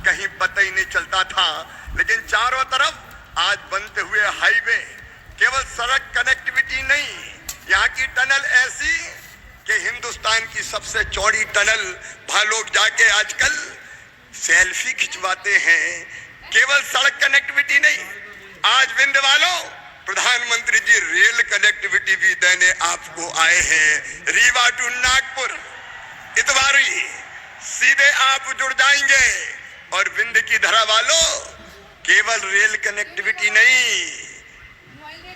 कहीं पता ही नहीं चलता था, लेकिन चारों तरफ आज बनते हुए हाईवे केवल सड़क कनेक्टिविटी नहीं, यहाँ की टनल ऐसी कि हिंदुस्तान की सबसे चौड़ी टनल, वहां लोग जाके आजकल सेल्फी खिंचवाते हैं। केवल सड़क कनेक्टिविटी नहीं, आज विंध्य वालों प्रधानमंत्री जी रेल कनेक्टिविटी भी देने आपको आए हैं। रीवा टू नागपुर इतवारी सीधे आप जुड़ जाएंगे। और विंध्य की धरा वालों केवल रेल कनेक्टिविटी नहीं,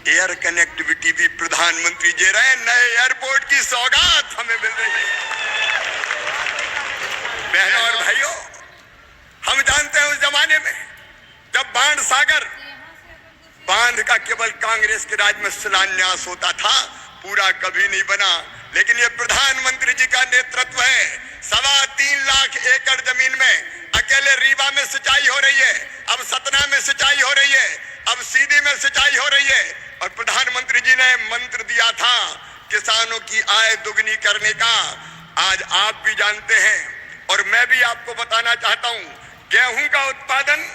एयर कनेक्टिविटी भी प्रधानमंत्री दे रहे हैं। नए एयरपोर्ट की सौगात हमें मिल रही है। बहनों और भाइयों, हम जानते हैं उस जमाने में जब बाण सागर बांध का केवल कांग्रेस के राज में शिलान्यास होता था, पूरा कभी नहीं बना। लेकिन ये प्रधानमंत्री जी का नेतृत्व है। 3.25 लाख एकड़ जमीन में अकेले रीवा में सिंचाई हो रही है, अब सतना में सिंचाई हो रही है, अब सीधी में सिंचाई हो रही है। और प्रधानमंत्री जी ने मंत्र दिया था किसानों की आय दुगनी करने का। आज आप भी जानते हैं और मैं भी आपको बताना चाहता हूं, गेहूं का उत्पादन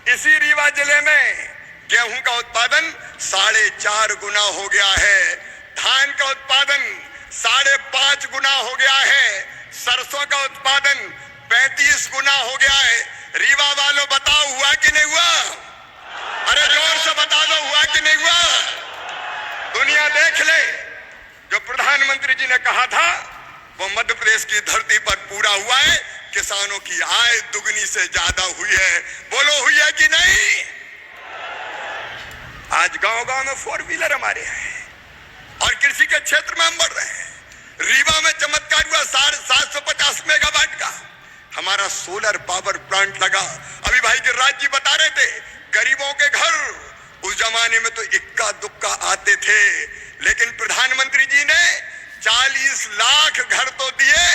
इसी रीवा जिले में गेहूं का उत्पादन 4.5 गुना हो गया है। धान का उत्पादन 5.5 गुना हो गया है। सरसों का उत्पादन 35 गुना हो गया है। रीवा वालों बताओ, हुआ कि नहीं हुआ? अरे जोर से बता दो, हुआ कि नहीं हुआ? दुनिया देख ले, जो प्रधानमंत्री जी ने कहा था वो मध्य प्रदेश की धरती पर पूरा हुआ है। किसानों की आय दुगनी से ज्यादा हुई है। बोलो हुई है कि नहीं? आज गांव-गांव में 4 व्हीलर हमारे हैं और कृषि के क्षेत्र में हम बढ़ रहे हैं। रीवा में चमत्कार हुआ 750 मेगावाट का हमारा सोलर पावर प्लांट लगा। अभी भाई गिरिराज जी बता रहे थे, गरीबों के घर उस जमाने में तो इक्का दुक्का आते थे, लेकिन प्रधानमंत्री जी ने 40 लाख घर तो दिए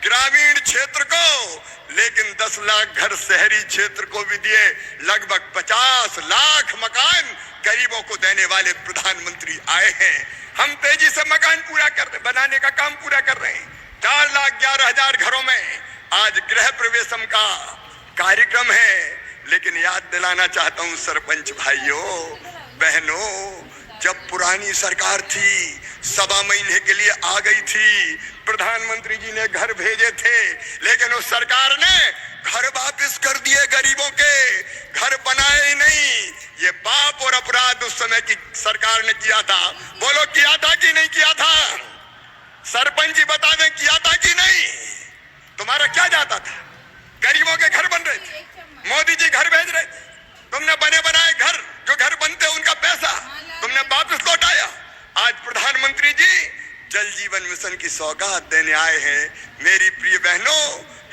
ग्रामीण क्षेत्र को, लेकिन 10 लाख घर शहरी क्षेत्र को भी दिए। लगभग 50 लाख मकान गरीबों को देने वाले प्रधानमंत्री आए हैं। हम तेजी से मकान पूरा बनाने का काम पूरा कर रहे हैं। 4,11,000 घरों में आज गृह प्रवेशम का कार्यक्रम है। लेकिन याद दिलाना चाहता हूं सरपंच भाइयों बहनों, जब पुरानी सरकार थी 1.25 महीने के लिए आ गई थी, प्रधानमंत्री जी ने घर भेजे थे, लेकिन उस सरकार ने घर वापस कर दिए। गरीबों के घर बनाए ही नहीं। ये पाप और अपराध उस समय की सरकार ने किया था। बोलो किया था कि नहीं किया था? सरपंच जी बता दें, किया था कि नहीं? तुम्हारा क्या जाता था? गरीबों के घर बन रहे थे, मोदी जी घर भेज रहे थे, तुमने बने बनाए घर, जो घर बनते उनका पैसा तुमने वापस लौटाया। आज प्रधानमंत्री जी जल जीवन मिशन की सौगात देने आए हैं। मेरी प्रिय बहनों,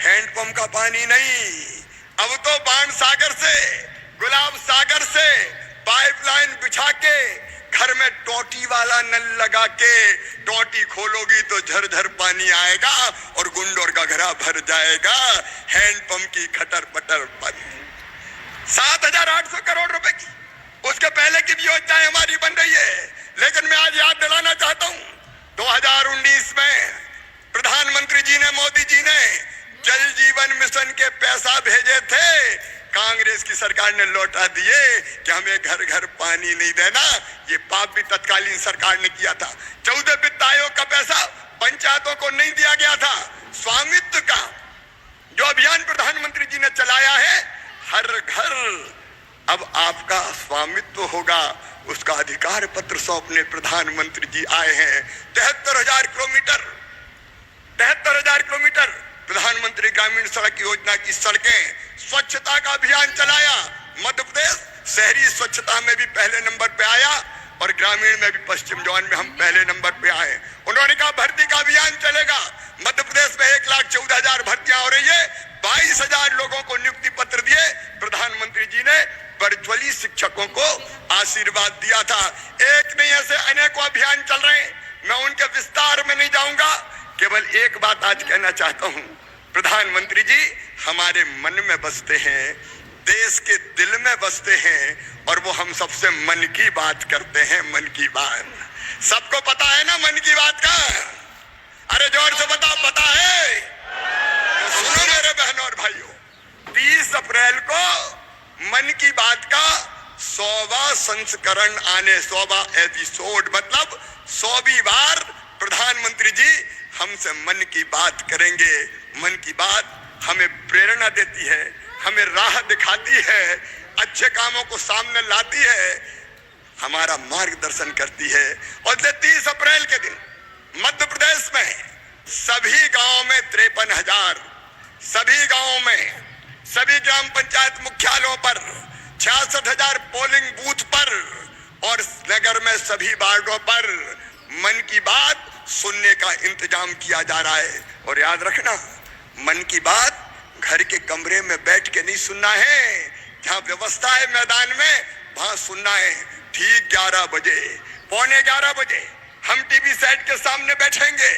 हैंडपंप का पानी नहीं, अब तो बाण सागर से, गुलाब सागर से पाइपलाइन बिछा के घर में टोटी वाला नल लगा के टोटी खोलोगी तो झरझर पानी आएगा और गुंडोर का घड़ा भर जाएगा। हैंडपंप की खटर पटर पानी 7,800 करोड़ रुपए की, उसके पहले की भी योजनाएं हमारी बन रही है। लेकिन मैं आज याद दिलाना चाहता हूं, 2019 में प्रधानमंत्री जी ने, मोदी जी ने जल जीवन मिशन के पैसा भेजे थे, कांग्रेस की सरकार ने लौटा दिए कि हमें घर घर पानी नहीं देना। ये पाप भी तत्कालीन सरकार ने किया था। 14 वित्त आयोग का पैसा पंचायतों को नहीं दिया गया था। स्वामित्व का जो अभियान प्रधानमंत्री जी ने चलाया है, हर घर अब आपका स्वामित्व होगा, उसका अधिकार पत्र सौंपने प्रधानमंत्री जी आए हैं। 73,000 किलोमीटर प्रधानमंत्री ग्रामीण सड़क योजना की सड़कें, स्वच्छता का अभियान चलाया। मध्य प्रदेश शहरी स्वच्छता में भी पहले नंबर पे आया और ग्रामीण में भी पश्चिम जोन में हम पहले नंबर पे आए। उन्होंने कहा भर्ती का अभियान चलेगा। मध्य प्रदेश में 1,14,000 भर्तियां हो रही है। 22,000 लोगों को नियुक्ति पत्र दिए। प्रधानमंत्री जी ने वर्चुअली शिक्षकों को आशीर्वाद दिया था। एक नहीं, ऐसे अनेकों अभियान चल रहे हैं। मैं उनके विस्तार में नहीं जाऊंगा, केवल एक बात आज कहना चाहता हूं, प्रधानमंत्री जी हमारे मन में बसते हैं, देश के दिल में बसते हैं और वो हम सबसे मन की बात करते हैं। मन की बात सबको पता है ना, मन की बात का? अरे जोर से बताओ, पता है? तो सुनो मेरे बहनों और भाइयों, 30 मन की बात का 100वां संस्करण आने 100वां एपिसोड मतलब 100वीं बार प्रधानमंत्री जी हमसे मन की बात करेंगे। मन की बात हमें प्रेरणा देती है, हमें राह दिखाती है, अच्छे कामों को सामने लाती है, हमारा मार्गदर्शन करती है। और 30 अप्रैल के दिन मध्य प्रदेश में सभी गांवों में 53,000, सभी गांवों में सभी ग्राम पंचायत मुख्यालयों पर 66,000 पोलिंग बूथ पर और नगर में सभी वार्डों पर मन की बात सुनने का इंतजाम किया जा रहा है। और याद रखना, मन की बात घर के कमरे में बैठ के नहीं सुनना है, जहां व्यवस्था है मैदान में वहां सुनना है। ठीक 11 बजे, 11:15 बजे हम टीवी सेट के सामने बैठेंगे